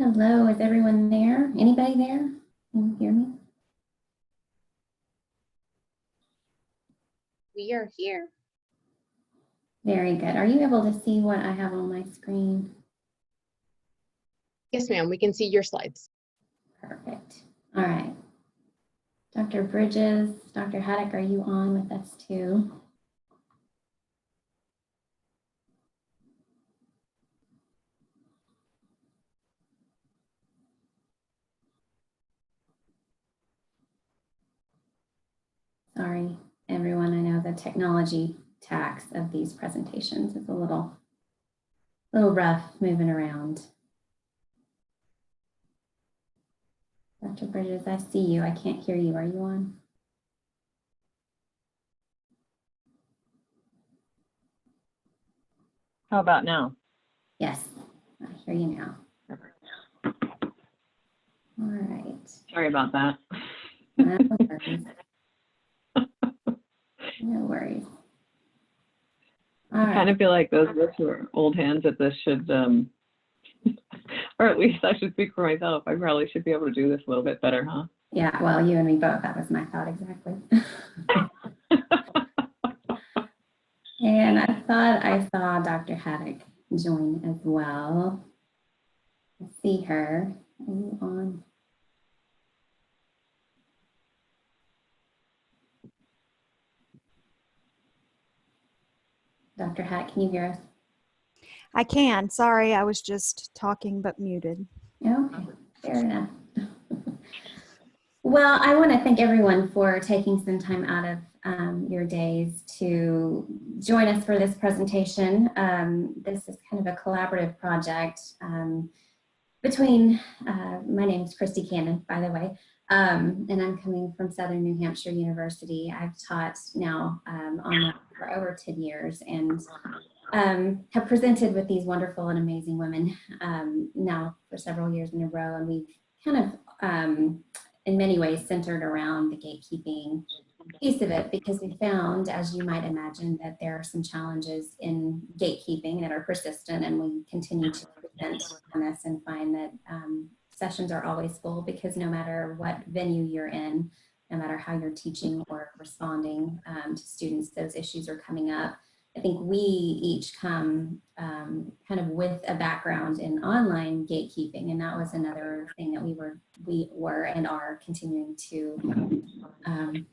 Hello, is everyone there? Anybody there? Can you hear me? We are here. Very good. Are you able to see what I have on my screen? Yes, ma'am. We can see your slides. Perfect. All right. Dr. Bridges, Dr. Haddock, are you on with us too? Sorry, everyone. I know the technology tax of these presentations is a little rough moving around. Dr. Bridges, I see you. I can't hear you. Are you on? How about now? Yes, I hear you now. All right. Sorry about that. No worries. No worries. All I right. kind of feel like those of us who are old hands at this should, or at least I should speak for myself. I probably should be able to do this a little bit better, huh? Yeah, well, you and me both. That was my thought exactly. And I thought I saw Dr. Haddock join as well. I see her. Are you on? Dr. Haddock, can you hear us? I can. Sorry, I was just talking but muted. Okay, fair enough. Well, I want to thank everyone for taking some time out of your days to join us for this presentation. This is kind of a collaborative project between, my name is Kristi Cannon, by the way, and I'm coming from Southern New Hampshire University. I've taught now online for over 10 years and have presented with these wonderful and amazing women now for several years in a row. And we've kind of, in many ways, centered around the gatekeeping piece of it, because we found, as you might imagine, that there are some challenges in gatekeeping that are persistent, and we continue to present on this and find that sessions are always full, because no matter what venue you're in, no matter how you're teaching or responding to students, those issues are coming up. I think we each come kind of with a background in online gatekeeping, and that was another thing that we were and are continuing to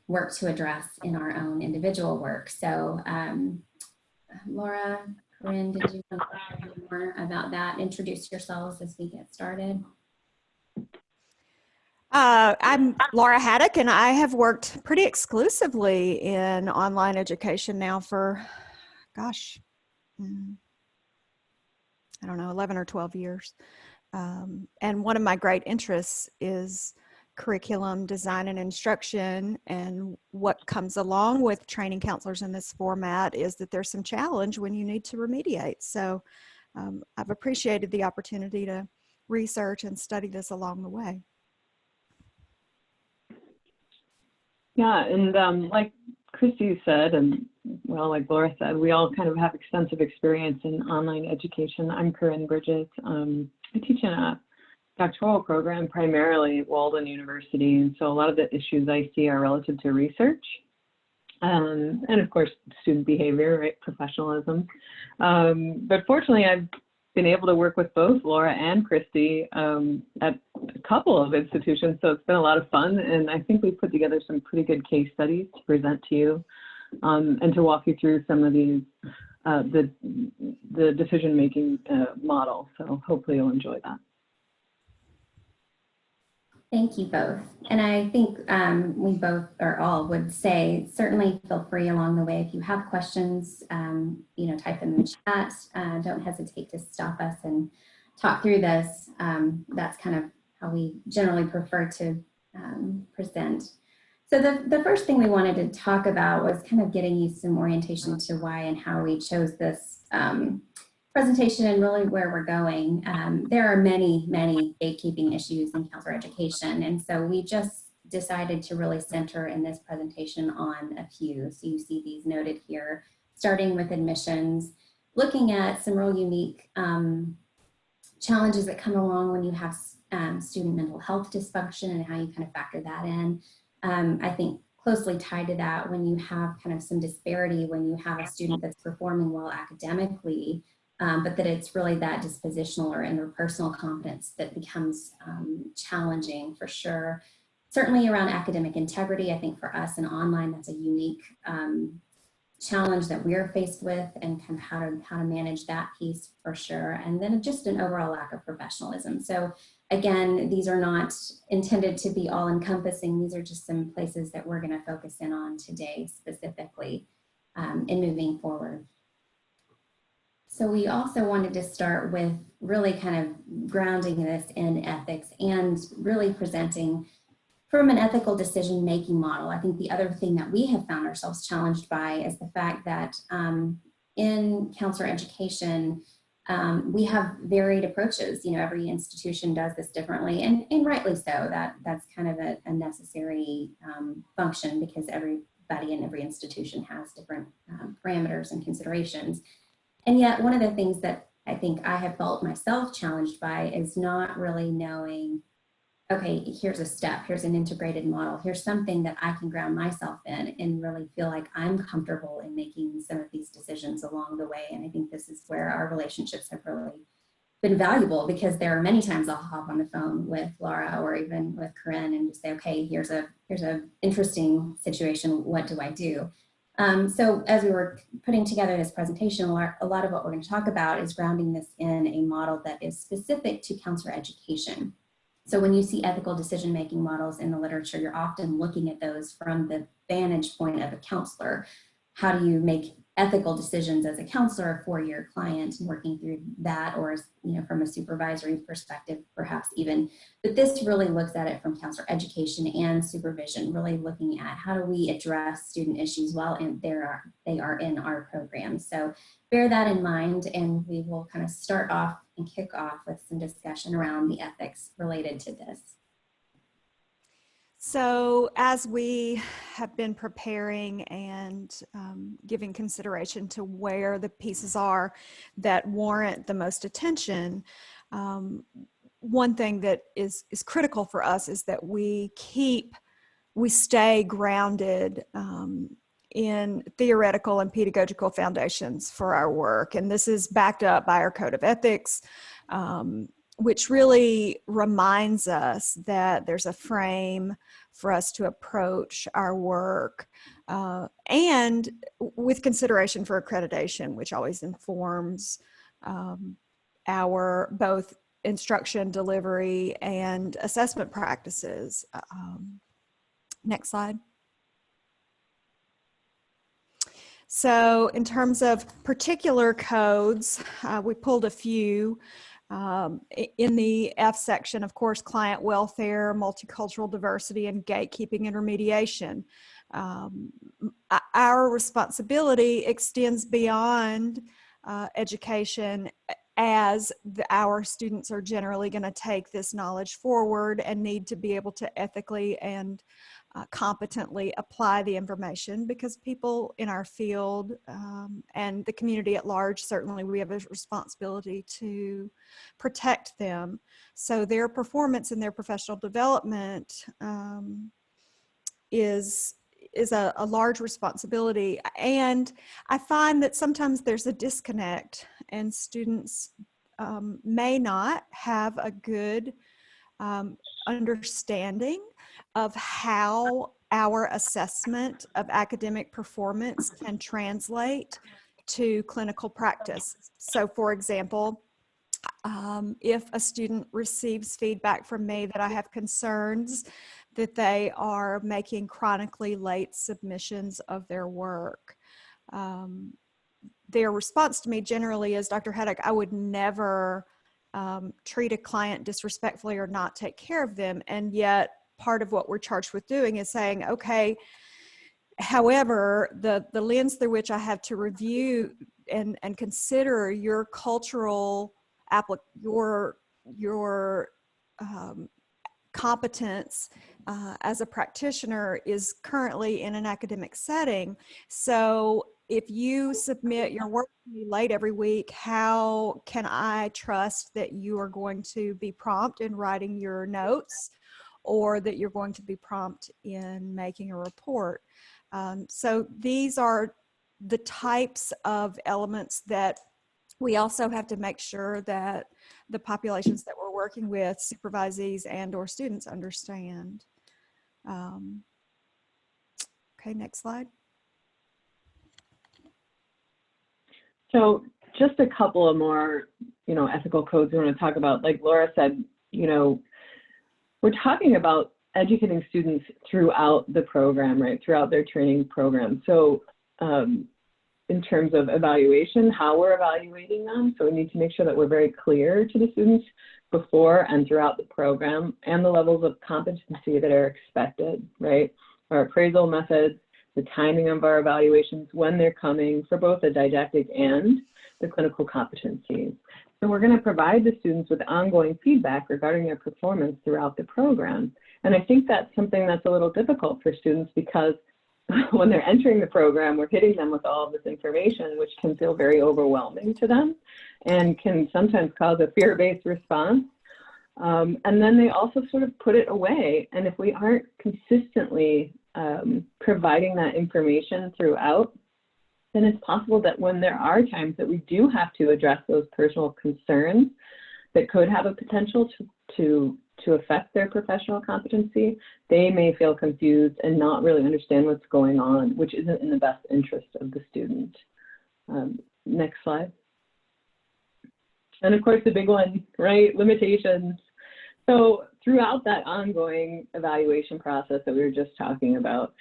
work to address in our own individual work. So Laura, Corinne, did you want to say more about that? Introduce yourselves as we get started. I'm Laura Haddock, and I have worked pretty exclusively in online education now for, gosh, I don't know, 11 or 12 years. And one of my great interests is curriculum design and instruction, and what comes along with training counselors in this format is that there's some challenge when you need to remediate. So I've appreciated the opportunity to research and study this along the way. Yeah, and like Kristi said, and well, like Laura said, we all kind of have extensive experience in online education. I'm Corinne Bridges. I teach in a doctoral program primarily at Walden University, and so a lot of the issues I see are relative to research, and of course student behavior, right, professionalism. But fortunately, I've been able to work with both Laura and Kristi at a couple of institutions, so it's been a lot of fun, and I think we've put together some pretty good case studies to present to you and to walk you through some of these the decision-making model. So hopefully you'll enjoy that. Thank you both. And I think we both or all would say, certainly feel free along the way. If you have questions, type them in the chat. Don't hesitate to stop us and talk through this. That's kind of how we generally prefer to present. So the first thing we wanted to talk about was kind of getting you some orientation to why and how we chose this presentation and really where we're going. There are many, many gatekeeping issues in counselor education, and so we just decided to really center in this presentation on a few. So you see these noted here, starting with admissions, looking at some real unique challenges that come along when you have student mental health dysfunction and how you kind of factor that in. I think closely tied to that, when you have kind of some disparity, when you have a student that's performing well academically, but that it's really that dispositional or interpersonal competence that becomes challenging for sure. Certainly around academic integrity, I think for us in online, that's a unique challenge that we're faced with, and kind of how to manage that piece for sure. And then just an overall lack of professionalism. So again, these are not intended to be all encompassing. These are just some places that we're going to focus in on today specifically in moving forward. So we also wanted to start with really kind of grounding this in ethics and really presenting from an ethical decision-making model. I think the other thing that we have found ourselves challenged by is the fact that in counselor education, we have varied approaches. You know, every institution does this differently, and rightly so. That's kind of a necessary function, because everybody in every institution has different parameters and considerations. And yet, one of the things that I think I have felt myself challenged by is not really knowing, okay, here's a step, here's an integrated model, here's something that I can ground myself in and really feel like I'm comfortable in making some of these decisions along the way. And I think this is where our relationships have really been valuable, because there are many times I'll hop on the phone with Laura or even with Corinne and just say, okay, here's a interesting situation, what do I do? So as we were putting together this presentation, a lot of what we're going to talk about is grounding this in a model that is specific to counselor education. So when you see ethical decision-making models in the literature, you're often looking at those from the vantage point of a counselor. How do you make ethical decisions as a counselor for your client, and working through that, or, you know, from a supervisory perspective, perhaps even. But this really looks at it from counselor education and supervision, really looking at how do we address student issues while they are in our program. So bear that in mind, and we will kind of start off and kick off with some discussion around the ethics related to this. So as we have been preparing and giving consideration to where the pieces are that warrant the most attention, one thing that is critical for us is that we stay grounded in theoretical and pedagogical foundations for our work. And this is backed up by our code of ethics, which really reminds us that there's a frame for us to approach our work, and with consideration for accreditation, which always informs our both instruction, delivery, and assessment practices. Next slide. So in terms of particular codes, we pulled a few. In the F section, of course, client welfare, multicultural diversity, and gatekeeping and remediation. Our responsibility extends beyond education, as our students are generally going to take this knowledge forward and need to be able to ethically and competently apply the information, because people in our field and the community at large, certainly we have a responsibility to protect them. So their performance and their professional development is a large responsibility. And I find that sometimes there's a disconnect, and students may not have a good understanding of how our assessment of academic performance can translate to clinical practice. So for example, if a student receives feedback from me that I have concerns that they are making chronically late submissions of their work, their response to me generally is, Dr. Haddock, I would never treat a client disrespectfully or not take care of them. And yet part of what we're charged with doing is saying, okay, however, the lens through which I have to review and consider your cultural your competence as a practitioner is currently in an academic setting. So if you submit your work to me late every week, how can I trust that you are going to be prompt in writing your notes, or that you're going to be prompt in making a report? So these are the types of elements that we also have to make sure that the populations that we're working with, supervisees and or students, understand. Okay, next slide. So just a couple of more, ethical codes we want to talk about. Like Laura said, we're talking about educating students throughout the program, right? Throughout their training program. So in terms of evaluation, how we're evaluating them. So we need to make sure that we're very clear to the students before and throughout the program, and the levels of competency that are expected, right? Our appraisal methods, the timing of our evaluations, when they're coming for both the didactic and the clinical competencies. So we're going to provide the students with ongoing feedback regarding their performance throughout the program. And I think that's something that's a little difficult for students, because when they're entering the program, we're hitting them with all of this information, which can feel very overwhelming to them and can sometimes cause a fear-based response. And then they also sort of put it away. And if we aren't consistently providing that information throughout, then it's possible that when there are times that we do have to address those personal concerns that could have a potential to affect their professional competency, they may feel confused and not really understand what's going on, which isn't in the best interest of the student. Next slide. And of course, the big one, right? Limitations. So throughout that ongoing evaluation process that we were just talking about,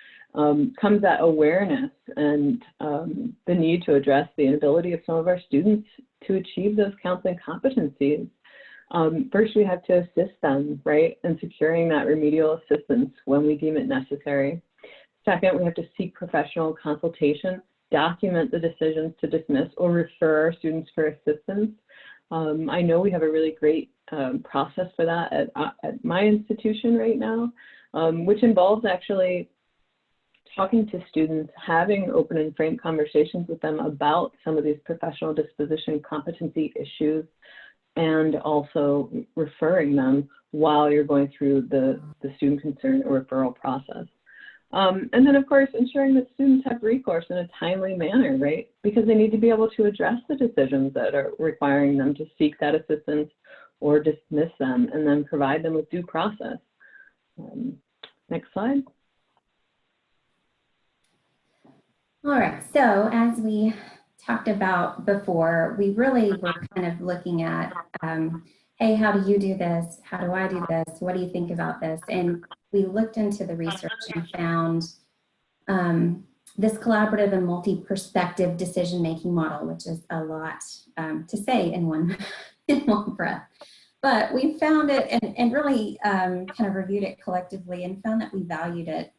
comes that awareness and the need to address the inability of some of our students to achieve those counseling competencies. First, we have to assist them, right, in securing that remedial assistance when we deem it necessary. Second, we have to seek professional consultation, document the decisions to dismiss or refer our students for assistance. I know we have a really great process for that at my institution right now, which involves actually talking to students, having open and frank conversations with them about some of these professional disposition competency issues, and also referring them while you're going through the student concern or referral process. And then, of course, ensuring that students have recourse in a timely manner, right? Because they need to be able to address the decisions that are requiring them to seek that assistance or dismiss them, and then provide them with due process. Next slide. All right, so as we talked about before, we really were kind of looking at, hey, how do you do this? How do I do this? What do you think about this? And we looked into the research and found this collaborative and multi-perspective decision-making model, which is a lot to say in one breath. But we found it and really kind of reviewed it collectively and found that we valued it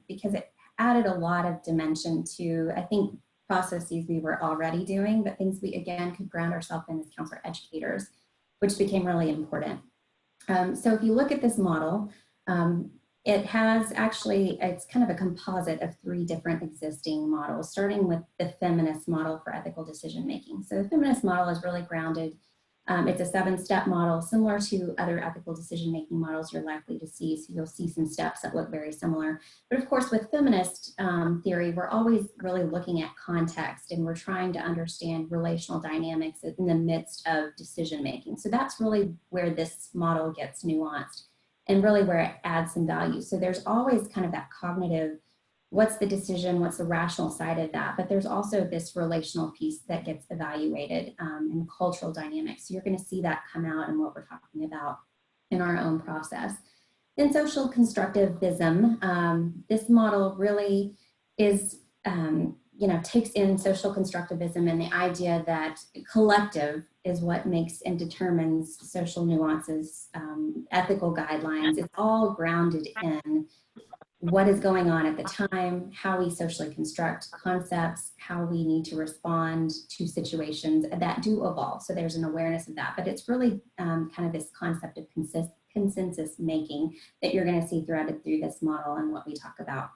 because it added a lot of dimension to, I think, processes we were already doing, but things we, again, could ground ourselves in as counselor educators, which became really important. So if you look at this model, it has actually, it's kind of a composite of 3 different existing models, starting with the feminist model for ethical decision-making. So the feminist model is really grounded. It's a 7-step model, similar to other ethical decision-making models you're likely to see. So you'll see some steps that look very similar. But of course, with feminist theory, we're always really looking at context, and we're trying to understand relational dynamics in the midst of decision-making. So that's really where this model gets nuanced and really where it adds some value. So there's always kind of that cognitive, what's the decision, what's the rational side of that, but there's also this relational piece that gets evaluated in cultural dynamics. So you're going to see that come out in what we're talking about in our own process. Then social constructivism, this model really is, takes in social constructivism and the idea that collective is what makes and determines social nuances, ethical guidelines. It's all grounded in what is going on at the time, how we socially construct concepts, how we need to respond to situations that do evolve. So there's an awareness of that, but it's really kind of this concept of consensus making that you're going to see threaded through this model and what we talk about.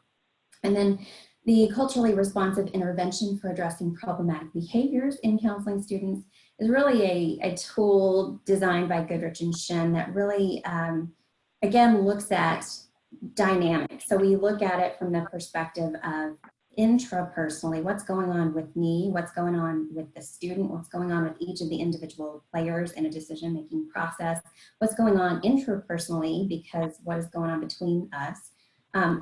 And then The culturally responsive intervention for addressing problematic behaviors in counseling students is really a tool designed by Goodrich and Shin that really, again, looks at dynamics. So we look at it from the perspective of intrapersonally, what's going on with me, what's going on with the student, what's going on with each of the individual players in a decision-making process, what's going on intrapersonally, because what is going on between us.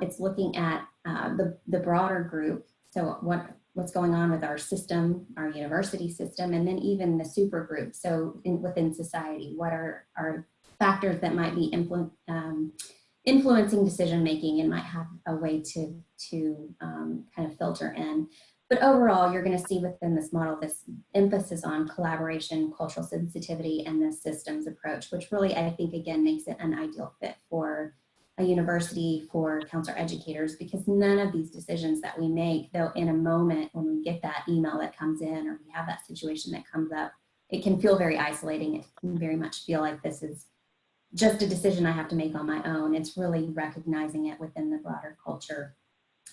It's looking at the broader group, so what's going on with our system, our university system, and then even the super group. So within society, what are factors that might be influencing decision making and might have a way to kind of filter in. But overall, you're going to see within this model this emphasis on collaboration, cultural sensitivity, and the systems approach, which really, I think, again, makes it an ideal fit for a university, for counselor educators, because none of these decisions that we make, though in a moment when we get that email that comes in or we have that situation that comes up, it can feel very isolating. It can very much feel like this is just a decision I have to make on my own. It's really recognizing it within the broader culture.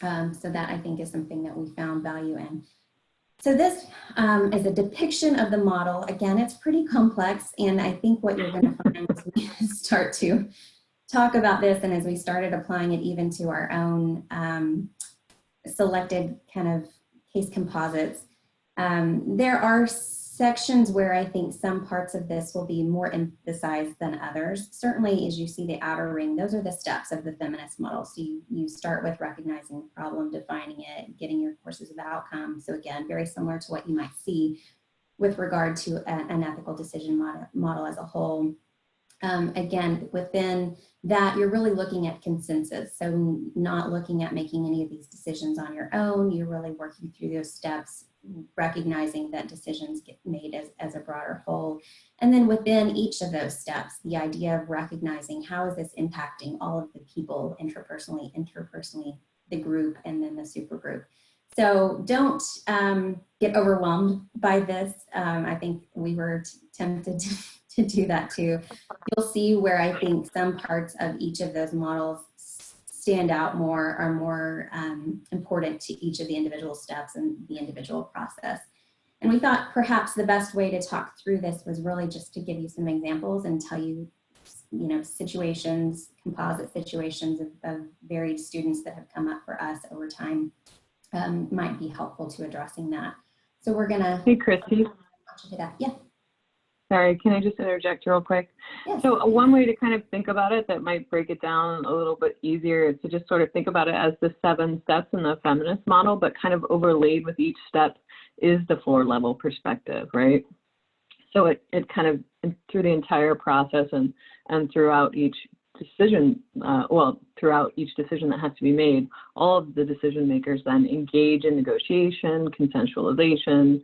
So that, I think, is something that we found value in. So this is a depiction of the model. Again, it's pretty complex, and I think what you're going to find as we start to talk about this and as we started applying it even to our own selected kind of case composites, there are sections where I think some parts of this will be more emphasized than others. Certainly, as you see the outer ring, those are the steps of the feminist model. So you start with recognizing the problem, defining it, getting your courses of outcome. So again, very similar to what you might see with regard to an ethical decision model as a whole. Again, within that, you're really looking at consensus. So not looking at making any of these decisions on your own. You're really working through those steps, recognizing that decisions get made as a broader whole. And then within each of those steps, the idea of recognizing how is this impacting all of the people interpersonally, the group, and then the super group. So don't get overwhelmed by this. I think we were tempted to do that too. You'll see where I think some parts of each of those models stand out more, are more important to each of the individual steps and the individual process. And we thought perhaps the best way to talk through this was really just to give you some examples and tell you, situations, composite situations of varied students that have come up for us over time might be helpful to addressing that. So we're gonna— Hey, Kristi. Yeah. Sorry, can I just interject real quick? Yes. So one way to kind of think about it that might break it down a little bit easier is to just sort of think about it as the 7 steps in the feminist model, but kind of overlaid with each step is the 4-level perspective, right? So it kind of, through the entire process and throughout each decision, throughout each decision that has to be made, all of the decision makers then engage in negotiation, consensualization,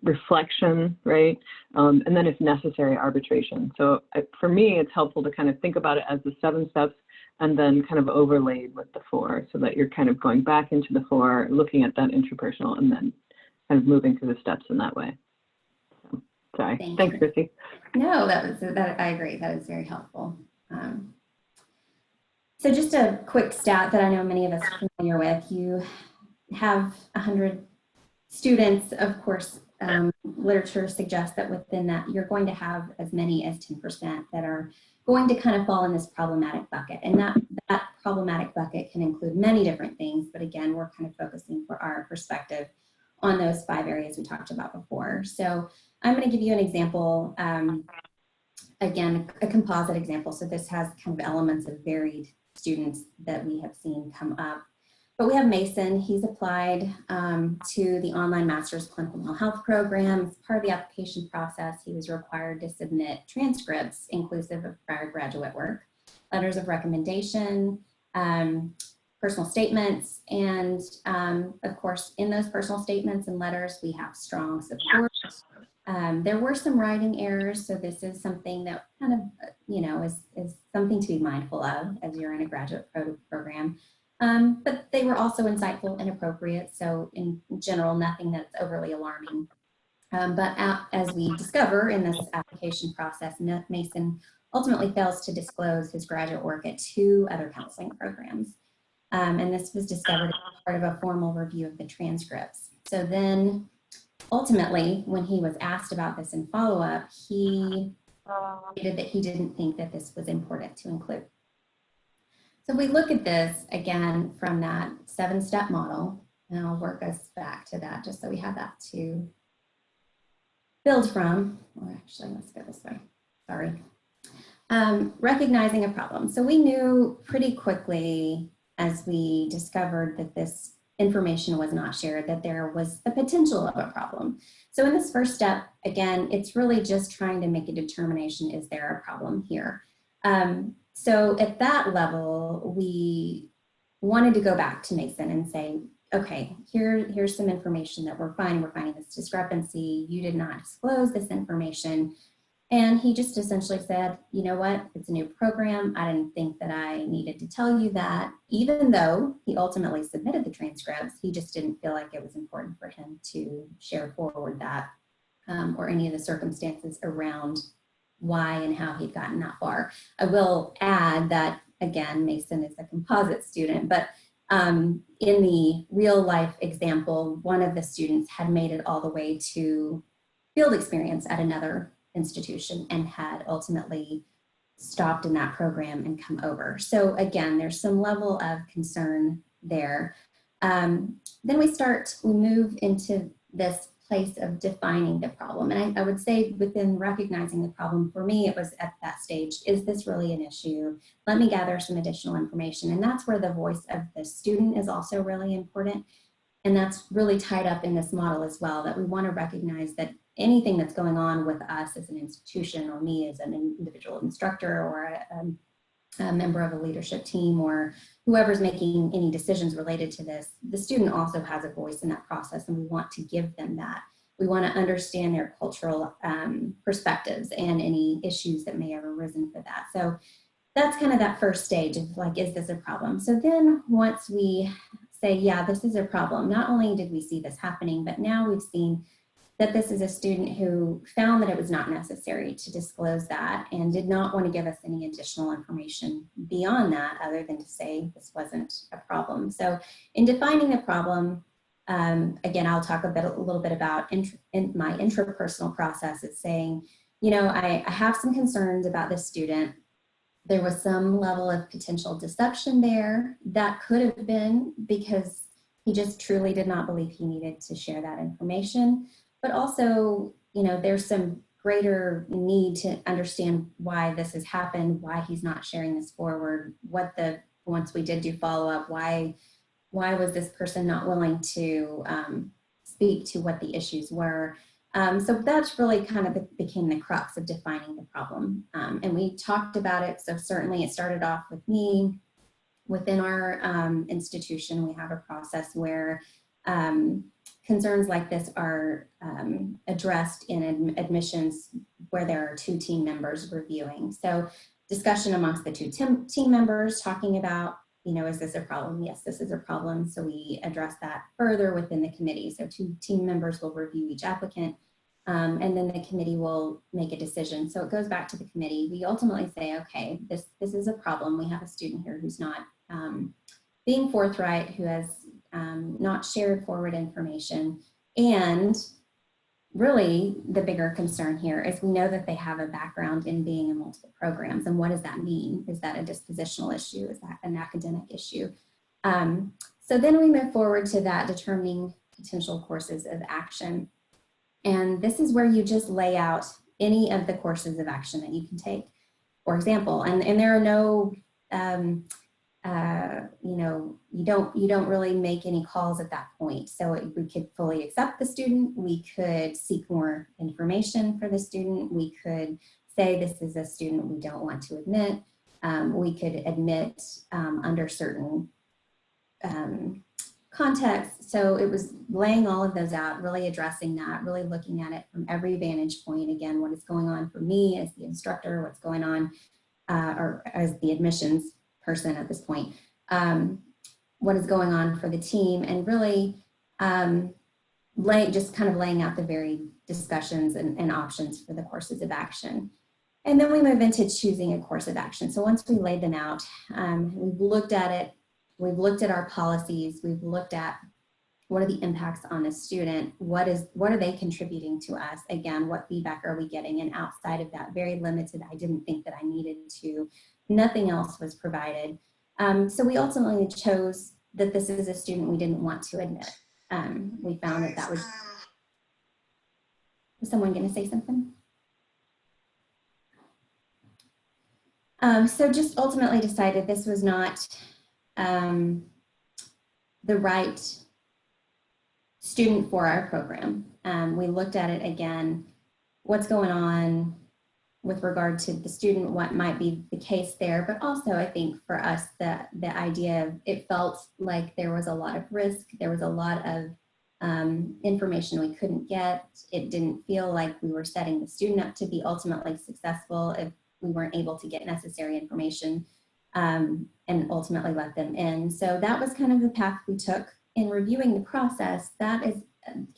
reflection, right? And then if necessary, arbitration. So for me, it's helpful to kind of think about it as the 7 steps and then kind of overlaid with the 4 so that you're kind of going back into the 4, looking at that interpersonal and then kind of moving through the steps in that way. So, sorry. Thanks, Kristi. No, that I agree. That is very helpful. So just a quick stat that I know many of us are familiar with. You have 100 students, of course. Literature suggests that within that, you're going to have as many as 10% that are going to kind of fall in this problematic bucket. And that problematic bucket can include many different things. But again, we're kind of focusing for our perspective on those 5 areas we talked about before. So I'm going to give you an example, again, a composite example. So this has kind of elements of varied students that we have seen come up. But we have Mason. He's applied to the online master's clinical mental health program. As part of the application process, he was required to submit transcripts inclusive of prior graduate work, letters of recommendation, personal statements, and of course, in those personal statements and letters, we have strong support. There were some writing errors, so this is something that kind of, is something to be mindful of as you're in a graduate program. But they were also insightful and appropriate. So in general, nothing that's overly alarming. But as we discover in this application process, Mason ultimately fails to disclose his graduate work at 2 other counseling programs. And this was discovered as part of a formal review of the transcripts. So then ultimately, when he was asked about this in follow-up, he stated that he didn't think that this was important to include. So we look at this again from that 7-step model, and I'll work us back to that just so we have that to build from. Or actually, let's go this way. Sorry. Recognizing a problem. So we knew pretty quickly as we discovered that this information was not shared, that there was the potential of a problem. So in this first step, again, it's really just trying to make a determination, is there a problem here? So at that level, we wanted to go back to Mason and say, okay, here's some information that we're finding this discrepancy. You did not disclose this information. And he just essentially said, you know what, it's a new program. I didn't think that I needed to tell you that. Even though he ultimately submitted the transcripts, he just didn't feel like it was important for him to share forward that or any of the circumstances around why and how he'd gotten that far. I will add that, again, Mason is a composite student, but in the real life example, one of the students had made it all the way to field experience at another institution and had ultimately stopped in that program and come over. So again, there's some level of concern there. Then we move into this place of defining the problem. And I would say within recognizing the problem, for me, it was at that stage, is this really an issue? Let me gather some additional information. And that's where the voice of the student is also really important. And that's really tied up in this model as well, that we want to recognize that anything that's going on with us as an institution, or me as an individual instructor, or a member of a leadership team, or whoever's making any decisions related to this, the student also has a voice in that process, and we want to give them that. We want to understand their cultural perspectives and any issues that may have arisen for that. So that's kind of that first stage of like, is this a problem? So then once we say, yeah, this is a problem, not only did we see this happening, but now we've seen that this is a student who found that it was not necessary to disclose that and did not want to give us any additional information beyond that, other than to say this wasn't a problem. So in defining the problem, again, I'll talk a little bit about in my intrapersonal process. It's saying, you know, I have some concerns about this student. There was some level of potential deception there. That could have been because he just truly did not believe he needed to share that information. But also, you know, there's some greater need to understand why this has happened, why he's not sharing this forward, once we did do follow-up, why was this person not willing to speak to what the issues were. So that's really kind of became the crux of defining the problem. And we talked about it. So certainly it started off with me. Within our institution, we have a process where concerns like this are addressed in admissions where there are 2 team members reviewing. So discussion amongst the 2 team members talking about, you know, is this a problem? Yes, this is a problem. So we address that further within the committee. So 2 team members will review each applicant, and then the committee will make a decision. So it goes back to the committee. We ultimately say, okay, this is a problem. We have a student here who's not being forthright, who has not shared forward information. And really the bigger concern here is we know that they have a background in being in multiple programs. And what does that mean? Is that a dispositional issue? Is that an academic issue? So then we move forward to that determining potential courses of action. And this is where you just lay out any of the courses of action that you can take, for example. And there are no, you know, you don't really make any calls at that point. So we could fully accept the student. We could seek more information for the student. We could say this is a student we don't want to admit. We could admit under certain contexts. So it was laying all of those out, really addressing that, really looking at it from every vantage point. Again, what is going on for me as the instructor, what's going on, or as the admissions person at this point, what is going on for the team, and really just kind of laying out the varied discussions and options for the courses of action. And then we move into choosing a course of action. So once we laid them out, we've looked at it we've looked at our policies, we've looked at what are the impacts on the student, what are they contributing to us, again, what feedback are we getting, and outside of that, very limited. I didn't think that I needed to, nothing else was provided. So we ultimately chose that this is a student we didn't want to admit. We found that that was someone going to say something? So just ultimately decided this was not the right student for our program. We looked at it again, what's going on with regard to the student, what might be the case there, but also I think for us, the idea of it felt like there was a lot of risk, there was a lot of information we couldn't get. It didn't feel like we were setting the student up to be ultimately successful if we weren't able to get necessary information and ultimately let them in. So that was kind of the path we took in reviewing the process. That is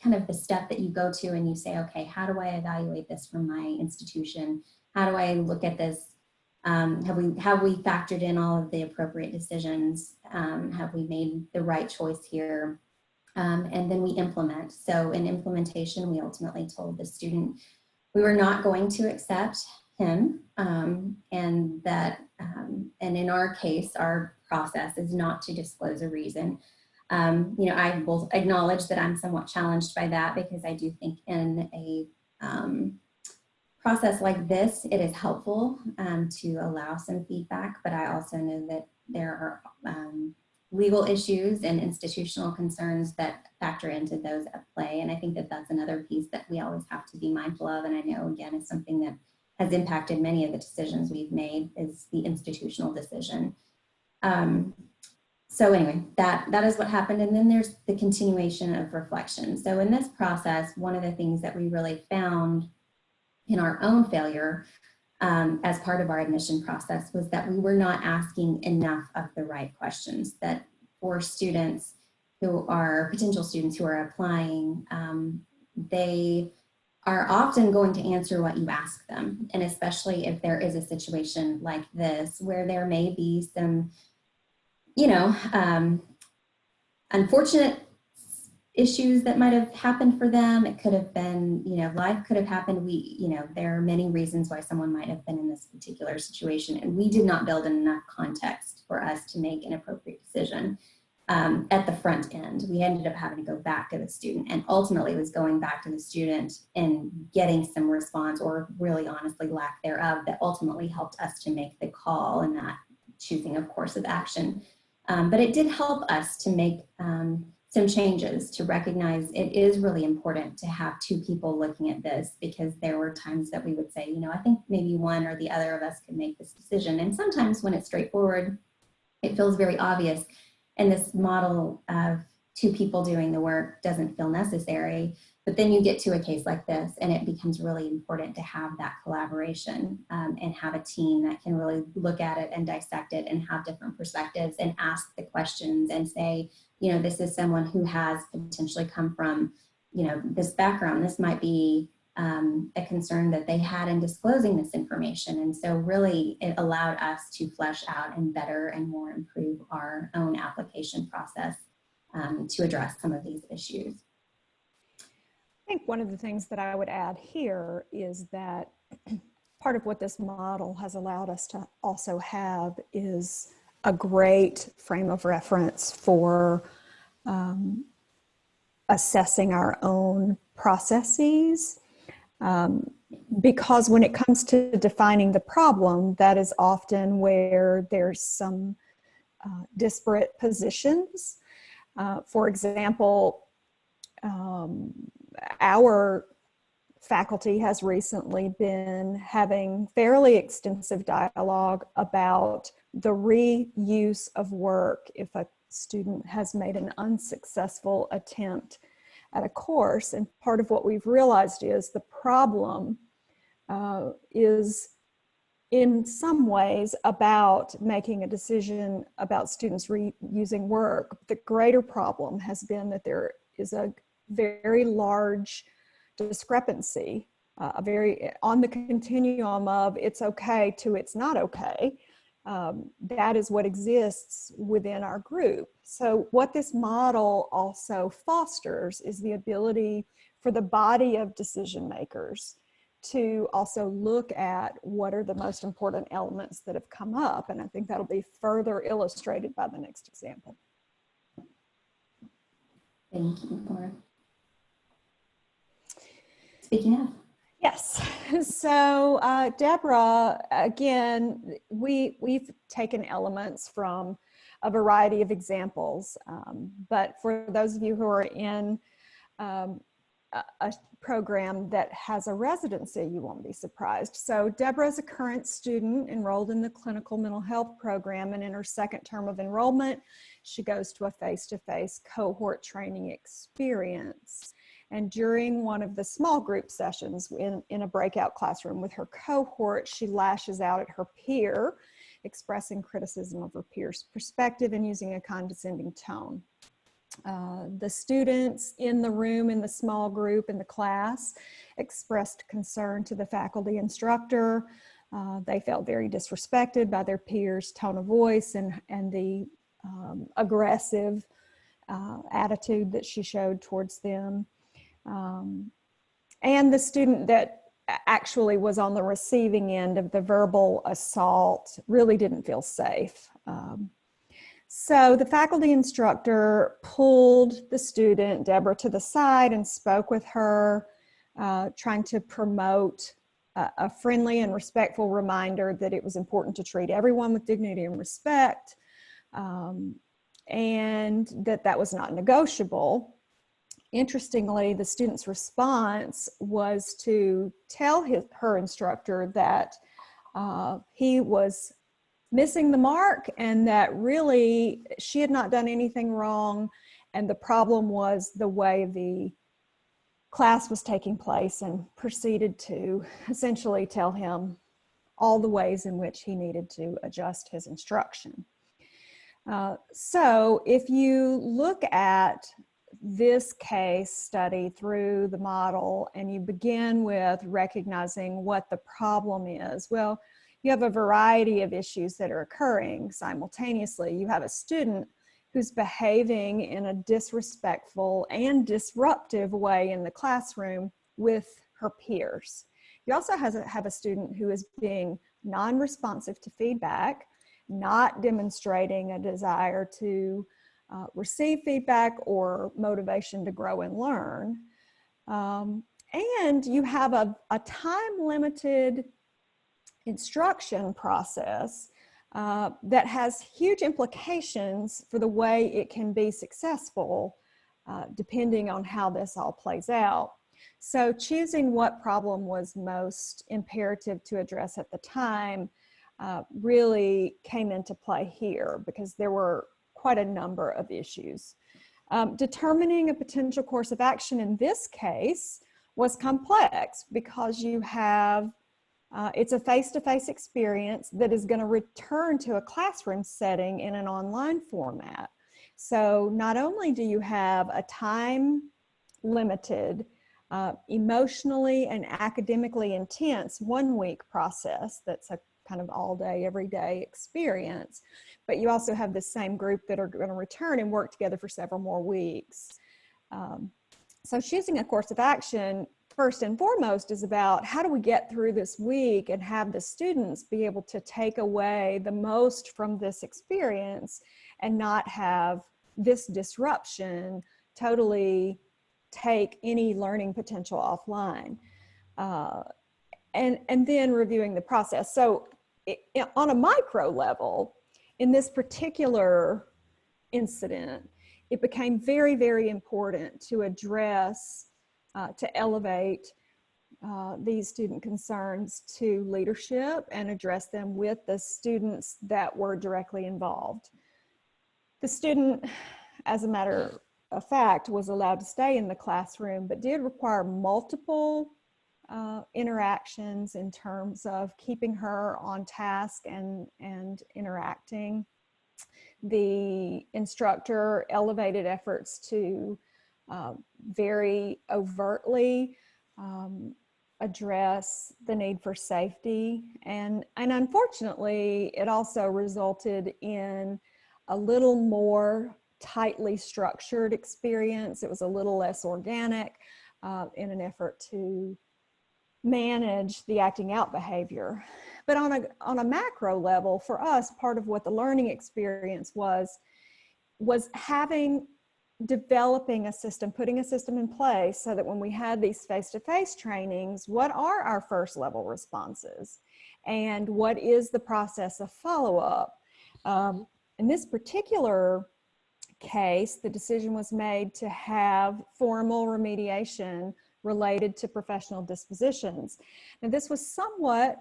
kind of the step that you go to and you say, okay, how do I evaluate this from my institution? How do I look at this? Have we factored in all of the appropriate decisions? Have we made the right choice here? And then we implement. So in implementation, we ultimately told the student we were not going to accept him, and that, and in our case, our process is not to disclose a reason. You know, I will acknowledge that I'm somewhat challenged by that, because I do think in a process like this, it is helpful to allow some feedback, but I also know that there are legal issues and institutional concerns that factor into those at play. And I think that that's another piece that we always have to be mindful of. And I know, again, it's something that has impacted many of the decisions we've made is the institutional decision. So anyway, that is what happened. And then there's the continuation of reflection. So in this process, one of the things that we really found in our own failure as part of our admission process was that we were not asking enough of the right questions. That for students who are potential students who are applying, they are often going to answer what you ask them. And especially if there is a situation like this, where there may be some, you know, unfortunate issues that might have happened for them. It could have been, you know, life could have happened. You know, there are many reasons why someone might have been in this particular situation, and we did not build enough context for us to make an appropriate decision at the front end. We ended up having to go back to the student, and ultimately was going back to the student and getting some response, or really honestly lack thereof, that ultimately helped us to make the call and not choosing a course of action. But it did help us to make some changes, to recognize it is really important to have two people looking at this, because there were times that we would say, you know, I think maybe one or the other of us could make this decision. And sometimes when it's straightforward, it feels very obvious. And this model of two people doing the work doesn't feel necessary. But then you get to a case like this, and it becomes really important to have that collaboration and have a team that can really look at it and dissect it and have different perspectives and ask the questions and say, you know, this is someone who has potentially come from, you know, this background. This might be a concern that they had in disclosing this information. And so really it allowed us to flesh out and better and more improve our own application process to address some of these issues. I think one of the things that I would add here is that part of what this model has allowed us to also have is a great frame of reference for assessing our own processes. Because when it comes to defining the problem, that is often where there's some disparate positions. For example, our faculty has recently been having fairly extensive dialogue about the reuse of work if a student has made an unsuccessful attempt at a course. And part of what we've realized is the problem is in some ways about making a decision about students reusing work. The greater problem has been that there is a very large discrepancy, on the continuum of it's okay to it's not okay, that is what exists within our group. So what this model also fosters is the ability for the body of decision makers to also look at what are the most important elements that have come up. And I think that'll be further illustrated by the next example. Thank you, Laura. Speaking of. Yes. So Deborah, again, we've taken elements from a variety of examples, but for those of you who are in a program that has a residency, you won't be surprised. So Deborah is a current student enrolled in the clinical mental health program, and in her second term of enrollment, she goes to a face-to-face cohort training experience. And during one of the small group sessions in a breakout classroom with her cohort, she lashes out at her peer, expressing criticism of her peer's perspective and using a condescending tone. The students in the room, in the small group, in the class, expressed concern to the faculty instructor. They felt very disrespected by their peers' tone of voice and the aggressive attitude that she showed towards them. And the student that actually was on the receiving end of the verbal assault really didn't feel safe. So the faculty instructor pulled the student, Deborah, to the side and spoke with her, trying to promote a friendly and respectful reminder that it was important to treat everyone with dignity and respect, and that was not negotiable. Interestingly, the student's response was to tell her instructor that he was missing the mark and that really she had not done anything wrong, and the problem was the way the class was taking place, and proceeded to essentially tell him all the ways in which he needed to adjust his instruction. So if you look at this case study through the model and you begin with recognizing what the problem is, well, you have a variety of issues that are occurring simultaneously. You have a student who's behaving in a disrespectful and disruptive way in the classroom with her peers. You also have a student who is being non-responsive to feedback, not demonstrating a desire to receive feedback or motivation to grow and learn. And you have a time-limited instruction process that has huge implications for the way it can be successful, depending on how this all plays out. So choosing what problem was most imperative to address at the time really came into play here, because there were quite a number of issues. Determining a potential course of action in this case was complex, because you have it's a face-to-face experience that is going to return to a classroom setting in an online format. So not only do you have a time-limited, emotionally and academically intense 1 week process that's a kind of all day, every day experience, but you also have the same group that are going to return and work together for several more weeks. So choosing a course of action, first and foremost, is about how do we get through this week and have the students be able to take away the most from this experience and not have this disruption totally take any learning potential offline. And then reviewing the process. So on a micro level, in this particular incident, it became very, very important to address, to elevate these student concerns to leadership and address them with the students that were directly involved. The student, as a matter of fact, was allowed to stay in the classroom, but did require multiple interactions in terms of keeping her on task and interacting. The instructor elevated efforts to very overtly address the need for safety. And unfortunately, it also resulted in a little more tightly structured experience. It was a little less organic in an effort to manage the acting out behavior. But on a macro level, for us, part of what the learning experience was developing a system, putting a system in place so that when we had these face-to-face trainings, what are our first level responses? And what is the process of follow-up? In this particular case, the decision was made to have formal remediation related to professional dispositions. Now, this was somewhat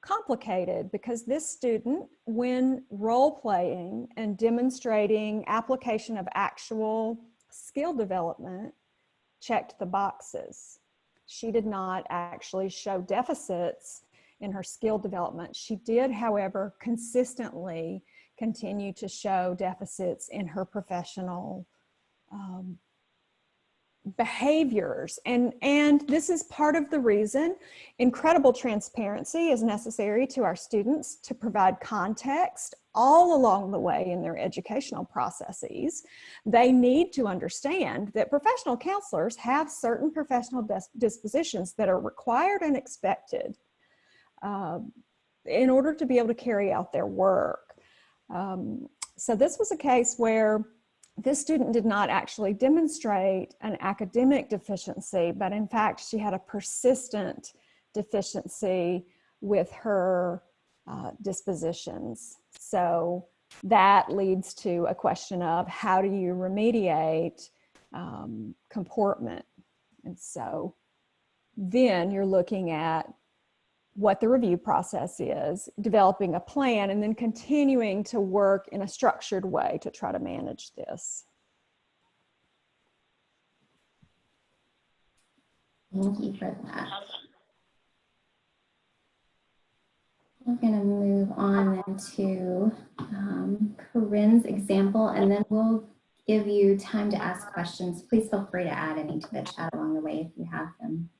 complicated because this student, when role-playing and demonstrating application of actual skill development, checked the boxes. She did not actually show deficits in her skill development. She did, however, consistently continue to show deficits in her professional behaviors. And this is part of the reason incredible transparency is necessary to our students to provide context all along the way in their educational processes. They need to understand that professional counselors have certain professional dispositions that are required and expected in order to be able to carry out their work. So this was a case where this student did not actually demonstrate an academic deficiency, but in fact, she had a persistent deficiency with her dispositions. So that leads to a question of how do you remediate comportment? And so then you're looking at what the review process is, developing a plan, and then continuing to work in a structured way to try to manage this. Thank you for that. We're going to move on then to Corinne's example, and then we'll give you time to ask questions. Please feel free to add any to the chat along the way if you have them.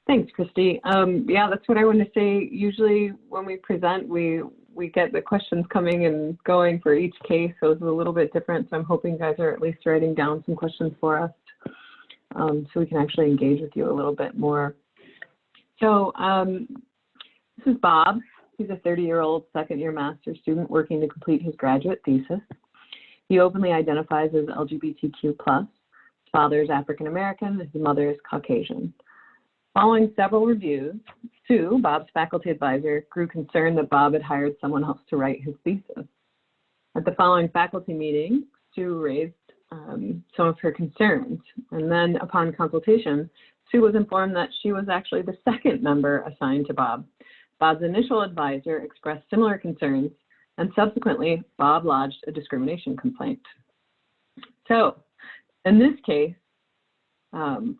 Thanks, Kristi. Yeah, that's what I want to say. Usually when we present, we get the questions coming and going for each case, so it's a little bit different. So I'm hoping you guys are at least writing down some questions for us so we can actually engage with you a little bit more. So this is Bob. He's a 30-year-old second-year master's student working to complete his graduate thesis. He openly identifies as LGBTQ+. His father is African-American, his mother is Caucasian. Following several reviews, Sue, Bob's faculty advisor, grew concerned that Bob had hired someone else to write his thesis. At the following faculty meeting, Sue raised some of her concerns, and then upon consultation, Sue was informed that she was actually the second member assigned to Bob. Bob's initial advisor expressed similar concerns, and subsequently, Bob lodged a discrimination complaint. So, in this case,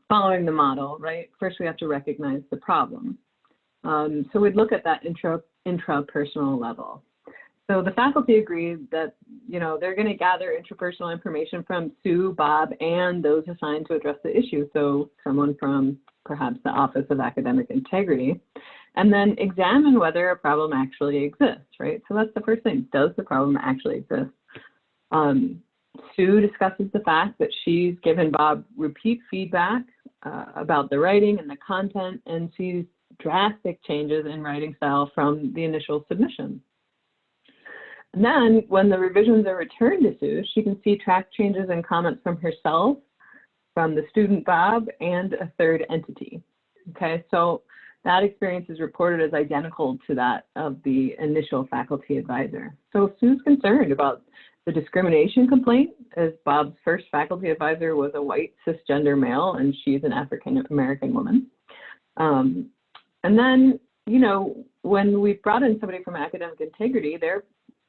following the model, right? First, we have to recognize the problem. So we'd look at that intrapersonal level. So the faculty agreed that, they're going to gather interpersonal information from Sue, Bob, and those assigned to address the issue. So someone from perhaps the Office of Academic Integrity, and then examine whether a problem actually exists, right? So that's the first thing. Does the problem actually exist? Sue discusses the fact that she's given Bob repeat feedback about the writing and the content, and sees drastic changes in writing style from the initial submission. And then when the revisions are returned to Sue, she can see track changes and comments from herself, from the student Bob, and a third entity. Okay, so that experience is reported as identical to that of the initial faculty advisor. So Sue's concerned about the discrimination complaint, as Bob's first faculty advisor was a white cisgender male and she's an African-American woman. And then, when we brought in somebody from Academic Integrity, they're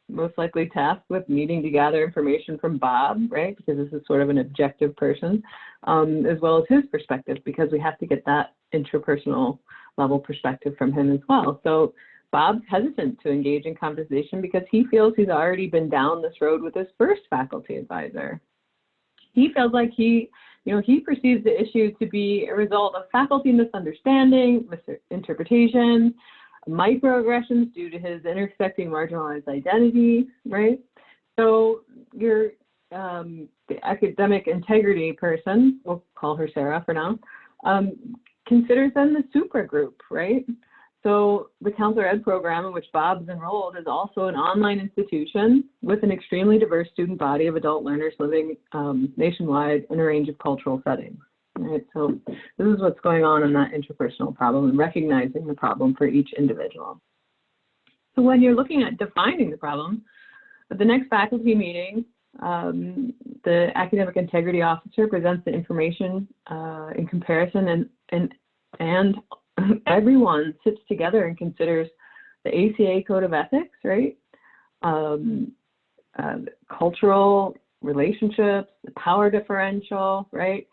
most likely tasked with needing to gather information from Bob, right? Because this is sort of an objective person, as well as his perspective, because we have to get that interpersonal level perspective from him as well. So Bob's hesitant to engage in conversation because he feels he's already been down this road with his first faculty advisor. He feels like he he perceives the issue to be a result of faculty misunderstanding, misinterpretation, microaggressions due to his intersecting marginalized identity, right? So the academic integrity person, we'll call her Sarah for now, considers them the supergroup, right? So the counselor ed program in which Bob's enrolled is also an online institution with an extremely diverse student body of adult learners living nationwide in a range of cultural settings. Right, so this is what's going on in that interpersonal problem and recognizing the problem for each individual. So when you're looking at defining the problem, at the next faculty meeting, the academic integrity officer presents the information in comparison, and everyone sits together and considers the ACA Code of Ethics, right? Cultural relationships, the power differential, right?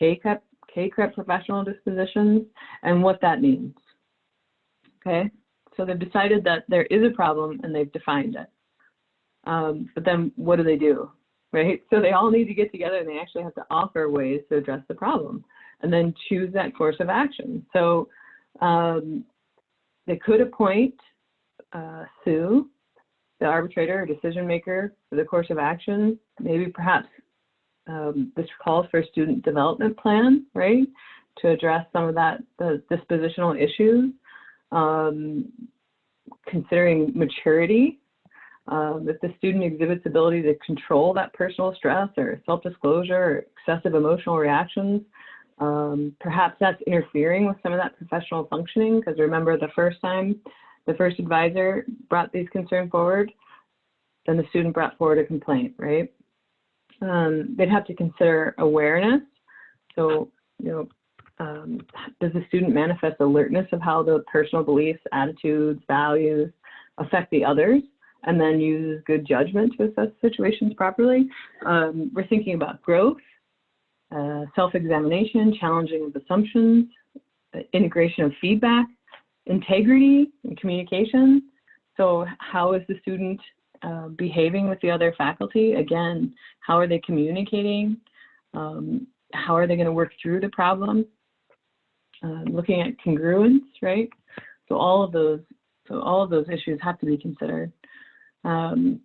KCREP professional dispositions, and what that means. Okay, so they've decided that there is a problem and they've defined it. But then what do? Right? So they all need to get together and they actually have to offer ways to address the problem and then choose that course of action. So they could appoint Sue, the arbitrator or decision maker for the course of action, maybe perhaps this calls for a student development plan, right, to address some of the dispositional issues, considering maturity. If the student exhibits ability to control that personal stress or self-disclosure or excessive emotional reactions, perhaps that's interfering with some of that professional functioning, because remember the first time the first advisor brought these concerns forward, then the student brought forward a complaint, right? They'd have to consider awareness. So, does the student manifest alertness of how the personal beliefs, attitudes, values affect the others, and then use good judgment to assess situations properly? We're thinking about growth, self-examination, challenging of assumptions, integration of feedback, integrity and communication. So how is the student behaving with the other faculty? Again, how are they communicating? How are they going to work through the problem? Looking at congruence, right? So all of those issues have to be considered. And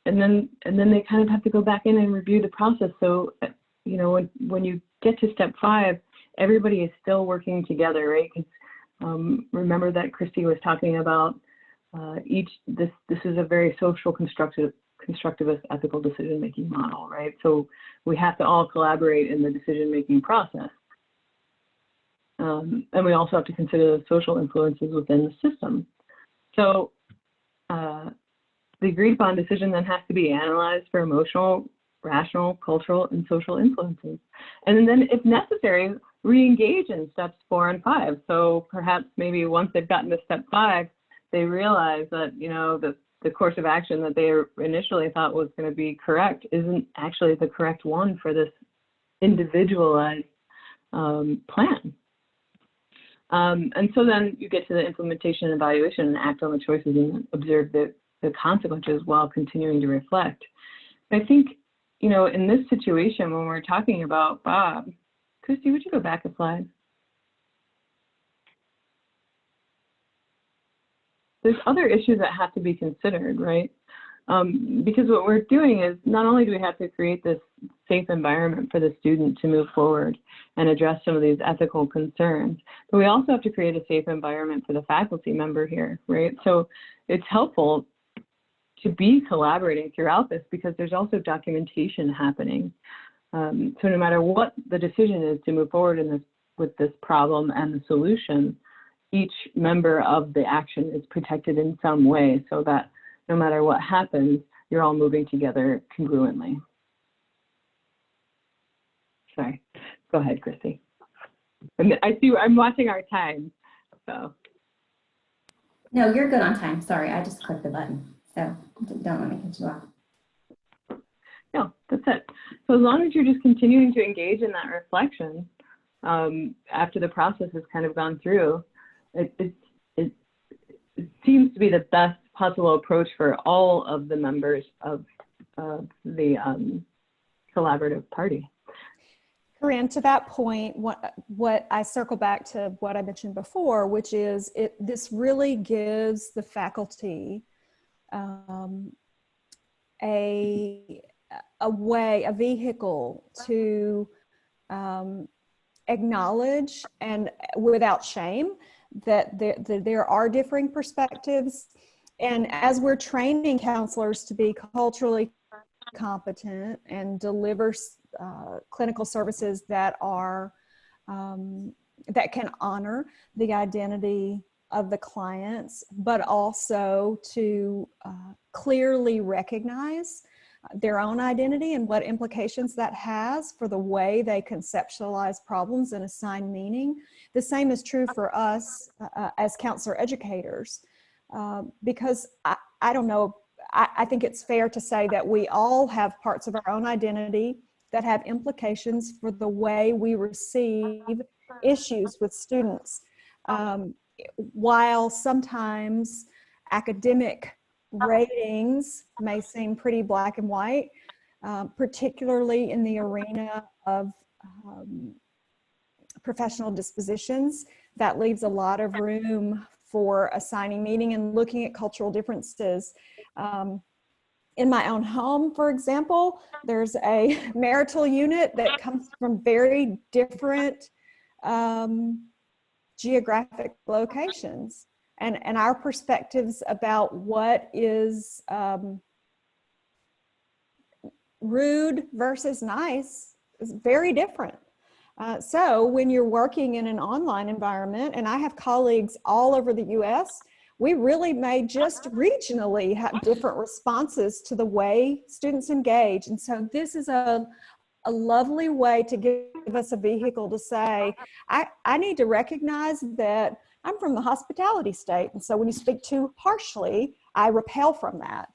then they kind of have to go back in and review the process. So, when you get to step 5, everybody is still working together, right? Because remember that Kristi was talking about this is a very social constructivist ethical decision-making model, right? So we have to all collaborate in the decision-making process. And we also have to consider the social influences within the system. So the agreed upon decision then has to be analyzed for emotional, rational, cultural, and social influences. And then if necessary, re-engage in steps 4 and 5. So perhaps maybe once they've gotten to step 5, they realize that, the course of action that they initially thought was going to be correct isn't actually the correct one for this individualized plan. And so then you get to the implementation and evaluation and act on the choices and observe the consequences while continuing to reflect. I think, in this situation, when we're talking about Bob, Kristi, would you go back a slide? There's other issues that have to be considered, right? Because what we're doing is not only do we have to create this safe environment for the student to move forward and address some of these ethical concerns, but we also have to create a safe environment for the faculty member here, right? So it's helpful to be collaborating throughout this because there's also documentation happening. So no matter what the decision is to move forward with this problem and the solution, each member of the action is protected in some way so that no matter what happens, you're all moving together congruently. Sorry, go ahead, Kristi. I see, I'm watching our time, so. No, you're good on time. Sorry, I just clicked the button, so don't let me cut you off. No, that's it. So as long as you're just continuing to engage in that reflection after the process has kind of gone through, it seems to be the best possible approach for all of the members of the collaborative party. Corinne, to that point, what I circle back to what I mentioned before, which is this really gives the faculty a vehicle to acknowledge and without shame that there are differing perspectives. And as we're training counselors to be culturally competent and deliver clinical services that are that can honor the identity of the clients, but also to clearly recognize their own identity and what implications that has for the way they conceptualize problems and assign meaning. The same is true for us as counselor educators, because I don't know, I think it's fair to say that we all have parts of our own identity that have implications for the way we receive issues with students. While sometimes academic ratings may seem pretty black and white, particularly in the arena of professional dispositions, that leaves a lot of room for assigning meaning and looking at cultural differences. In my own home, for example, there's a marital unit that comes from very different geographic locations. And our perspectives about what is rude versus nice is very different. So when you're working in an online environment, and I have colleagues all over the US, we really may just regionally have different responses to the way students engage. And so this is a lovely way to give us a vehicle to say, I need to recognize that I'm from the hospitality state. And so when you speak too harshly, I repel from that.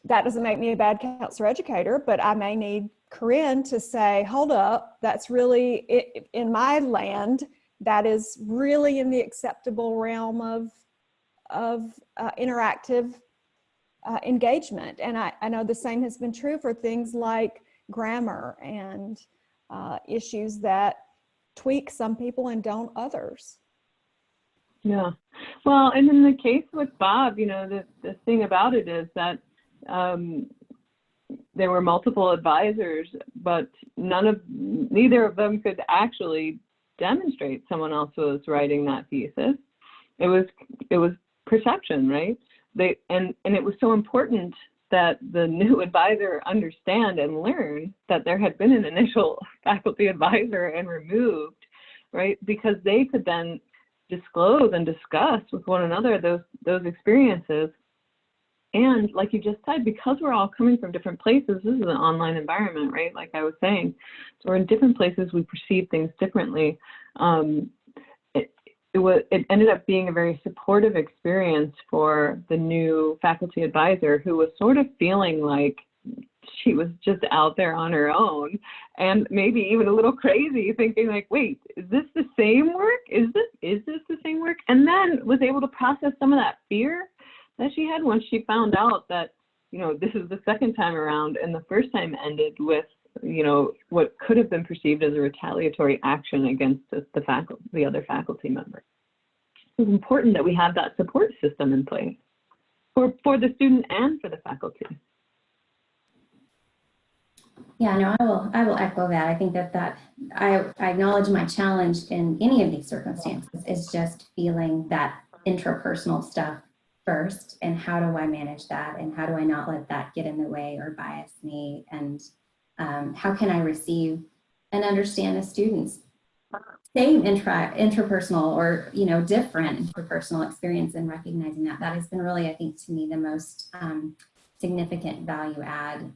That doesn't make me a bad counselor educator, but I may need Corinne to say, hold up, that's really, in my land, that is really in the acceptable realm of interactive engagement. And I know the same has been true for things like grammar and issues that tweak some people and don't others. Yeah. Well, and in the case with Bob, you know, the thing about it is that there were multiple advisors, but neither of them could actually demonstrate someone else was writing that thesis. It was perception, right? And it was so important that the new advisor understand and learn that there had been an initial faculty advisor and removed, right? Because they could then disclose and discuss with one another those experiences. And like you just said, because we're all coming from different places, this is an online environment, right? Like I was saying, so we're in different places, we perceive things differently. It ended up being a very supportive experience for the new faculty advisor, who was sort of feeling like she was just out there on her own, and maybe even a little crazy, thinking like, wait, is this the same work? Is this the same work? And then was able to process some of that fear that she had once she found out that, you know, this is the second time around, and the first time ended with, you know, what could have been perceived as a retaliatory action against the other faculty member. It's important that we have that support system in place for the student and for the faculty. Yeah, no, I will echo that. I think that I acknowledge my challenge in any of these circumstances is just feeling that interpersonal stuff first, and how do I manage that, and how do I not let that get in the way or bias me, and how can I receive and understand a student's same interpersonal or, you know, different interpersonal experience, and recognizing that has been really, I think, to me, the most significant value add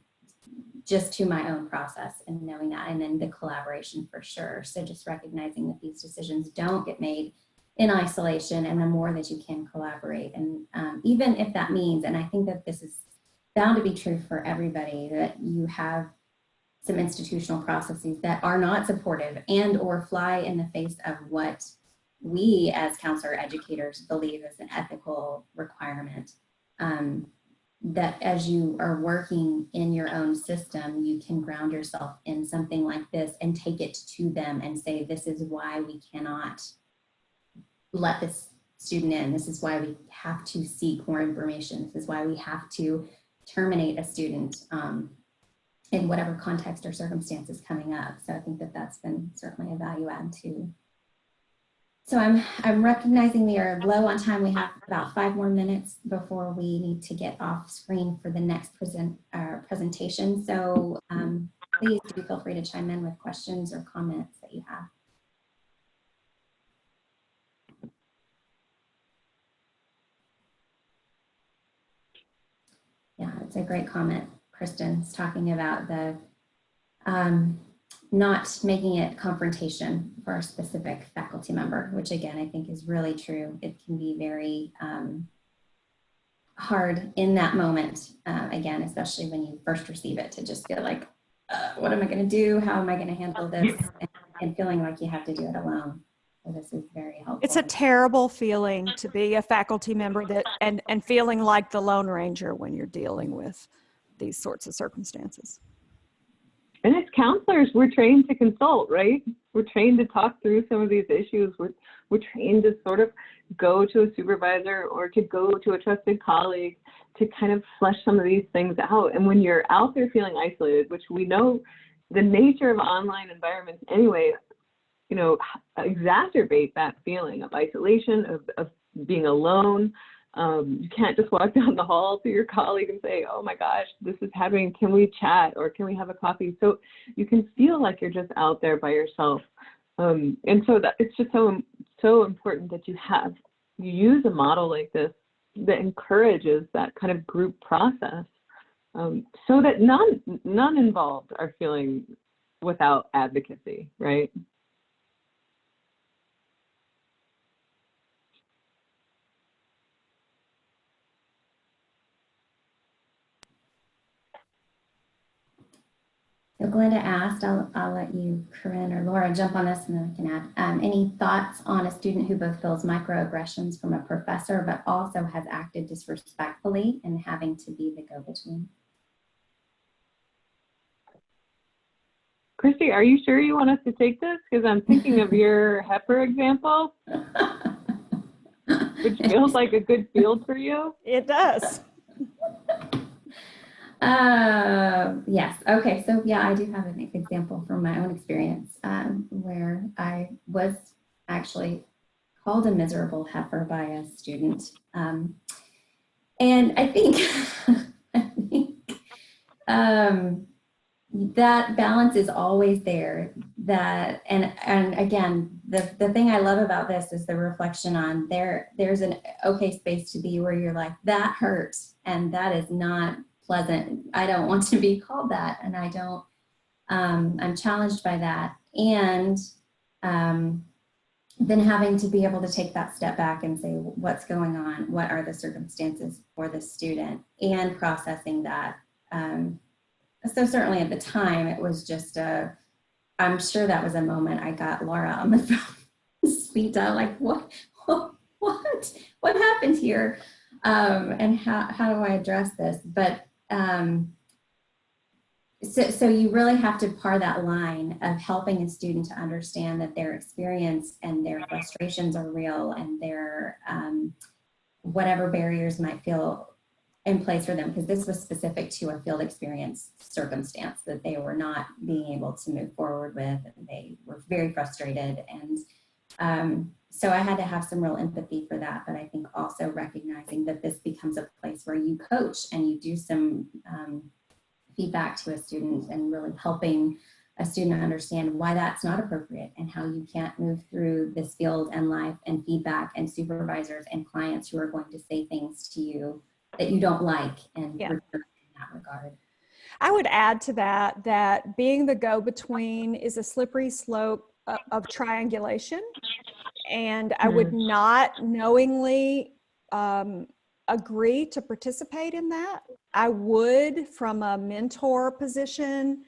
just to my own process, and knowing that, and then the collaboration for sure. So just recognizing that these decisions don't get made in isolation, and the more that you can collaborate, and even if that means, and I think that this is bound to be true for everybody, that you have some institutional processes that are not supportive and or fly in the face of what we as counselor educators believe is an ethical requirement. that as you are working in your own system, you can ground yourself in something like this and take it to them and say, this is why we cannot let this student in. This is why we have to seek more information. This is why we have to terminate a student in whatever context or circumstances coming up. So I think that that's been certainly a value add too. So I'm recognizing we are low on time. We have about 5 more minutes before we need to get off screen for the next presentation. So please do feel free to chime in with questions or comments that you have. Yeah, it's a great comment. Kristen's talking about the not making it confrontation for a specific faculty member, which again, I think is really true. It can be very hard in that moment, again, especially when you first receive it, to just feel like, what am I going to do? How am I going to handle this? And feeling like you have to do it alone. So this is very helpful. It's a terrible feeling to be a faculty member that and feeling like the Lone Ranger when you're dealing with these sorts of circumstances. And as counselors, we're trained to consult, right? We're trained to talk through some of these issues. We're trained to sort of go to a supervisor or to go to a trusted colleague to kind of flesh some of these things out. And when you're out there feeling isolated, which we know the nature of online environments anyway, you know, exacerbate that feeling of isolation, of being alone. You can't just walk down the hall to your colleague and say, oh my gosh, this is happening. Can we chat or can we have a coffee? So you can feel like you're just out there by yourself. And so that it's just so important that you use a model like this that encourages that kind of group process, so that none involved are feeling without advocacy, right? So Glenda asked, I'll let you, Corinne or Laura, jump on this and then I can add. Any thoughts on a student who both feels microaggressions from a professor, but also has acted disrespectfully and having to be the go-between? Kristi, are you sure you want us to take this? Because I'm thinking of your heifer example, which feels like a good field for you. It does. Yes. Okay. So yeah, I do have an example from my own experience where I was actually called a miserable heifer by a student. And I think, that balance is always there. That, and again, the thing I love about this is the reflection on there's an okay space to be where you're like, that hurts. And that is not pleasant. I don't want to be called that. And I don't, I'm challenged by that. And then having to be able to take that step back and say, what's going on? What are the circumstances for the student? And processing that. So certainly at the time, it was just I'm sure that was a moment I got Laura on the phone, speed dial, like, what happened here? And how do I address this? But so you really have to par that line of helping a student to understand that their experience and their frustrations are real, and their whatever barriers might feel in place for them, because this was specific to a field experience circumstance that they were not being able to move forward with, and they were very frustrated. And so I had to have some real empathy for that, but I think also recognizing that this becomes a place where you coach and you do some feedback to a student, and really helping a student understand why that's not appropriate and how you can't move through this field and life and feedback and supervisors and clients who are going to say things to you that you don't like, and yeah. in that regard. I would add to that being the go-between is a slippery slope of triangulation. And I would not knowingly agree to participate in that. I would, from a mentor position,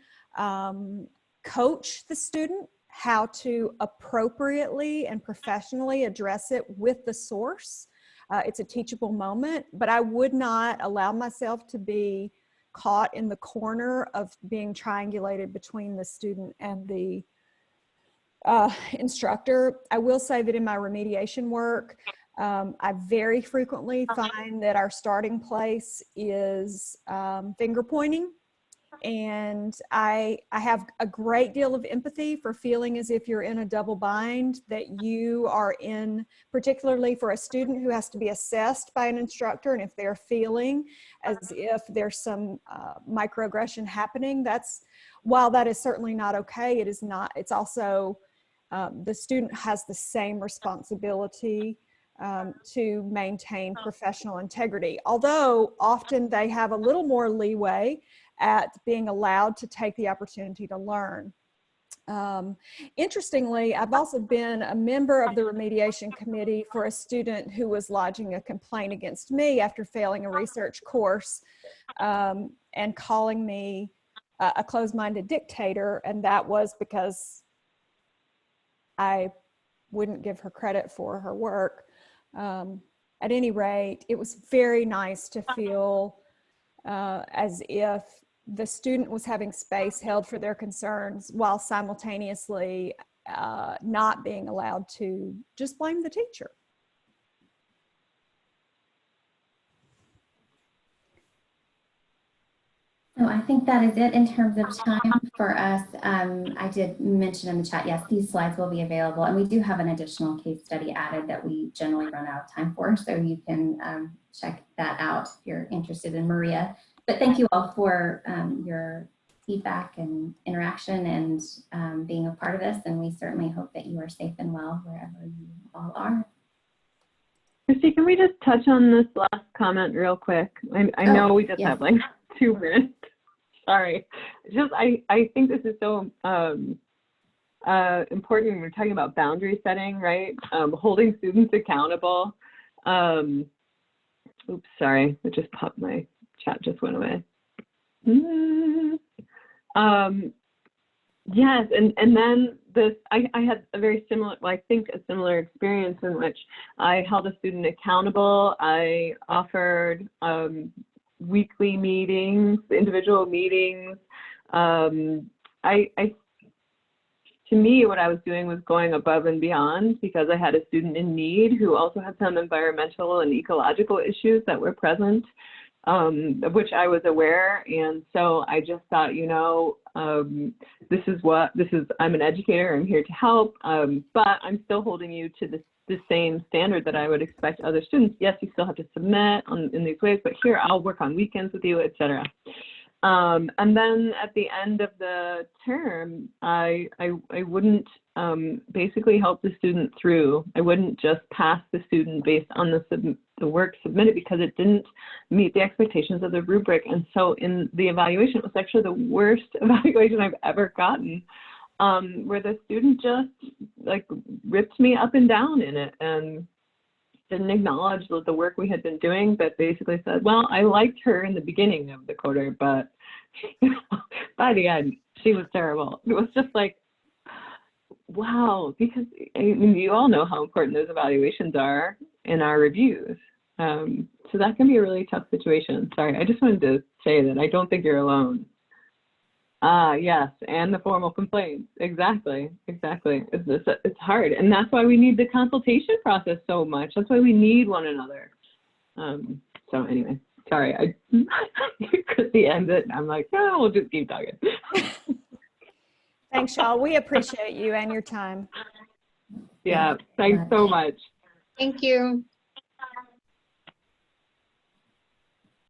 coach the student how to appropriately and professionally address it with the source. It's a teachable moment, but I would not allow myself to be caught in the corner of being triangulated between the student and the instructor. I will say that in my remediation work, I very frequently find that our starting place is finger pointing. And I have a great deal of empathy for feeling as if you're in a double bind, that you are in, particularly for a student who has to be assessed by an instructor, and if they're feeling as if there's some microaggression happening, while that is certainly not okay, it is not, it's also, the student has the same responsibility to maintain professional integrity, although often they have a little more leeway at being allowed to take the opportunity to learn. Interestingly, I've also been a member of the remediation committee for a student who was lodging a complaint against me after failing a research course and calling me a closed-minded dictator, and that was because I wouldn't give her credit for her work. At any rate, it was very nice to feel as if the student was having space held for their concerns while simultaneously not being allowed to just blame the teacher. So I think that is it in terms of time for us. I did mention in the chat, yes, these slides will be available, and we do have an additional case study added that we generally run out of time for, so you can check that out if you're interested in Maria. But thank you all for your feedback and interaction and being a part of this, and we certainly hope that you are safe and well wherever you all are. Kristi, can we just touch on this last comment real quick? I know we just have like 2 minutes. Sorry. Just I think this is so important when we're talking about boundary setting, right? Holding students accountable. Oops, sorry. It just popped, my chat just went away. Yes, and then this, I had a very similar, well, I think a similar experience in which I held a student accountable. I offered weekly meetings, individual meetings. To me, what I was doing was going above and beyond, because I had a student in need who also had some environmental and ecological issues that were present, of which I was aware. And so I just thought, you know, I'm an educator, I'm here to help, but I'm still holding you to the same standard that I would expect other students. Yes, you still have to submit in these ways, but here, I'll work on weekends with you, etc. And then at the end of the term, I wouldn't basically help the student through. I wouldn't just pass the student based on the work submitted, because it didn't meet the expectations of the rubric. And so in the evaluation, it was actually the worst evaluation I've ever gotten, where the student just like ripped me up and down in it and didn't acknowledge the work we had been doing, but basically said, well, I liked her in the beginning of the quarter, but by the end, she was terrible. It was just like, wow, because I mean, you all know how important those evaluations are in our reviews. So that can be a really tough situation. Sorry, I just wanted to say that I don't think you're alone. Yes, and the formal complaints. Exactly. It's hard, and that's why we need the consultation process so much. That's why we need one another. So anyway, sorry, could the end it. I'm like, no, we'll just keep talking. Thanks, y'all. We appreciate you and your time. Yeah, thanks so much. Thank you.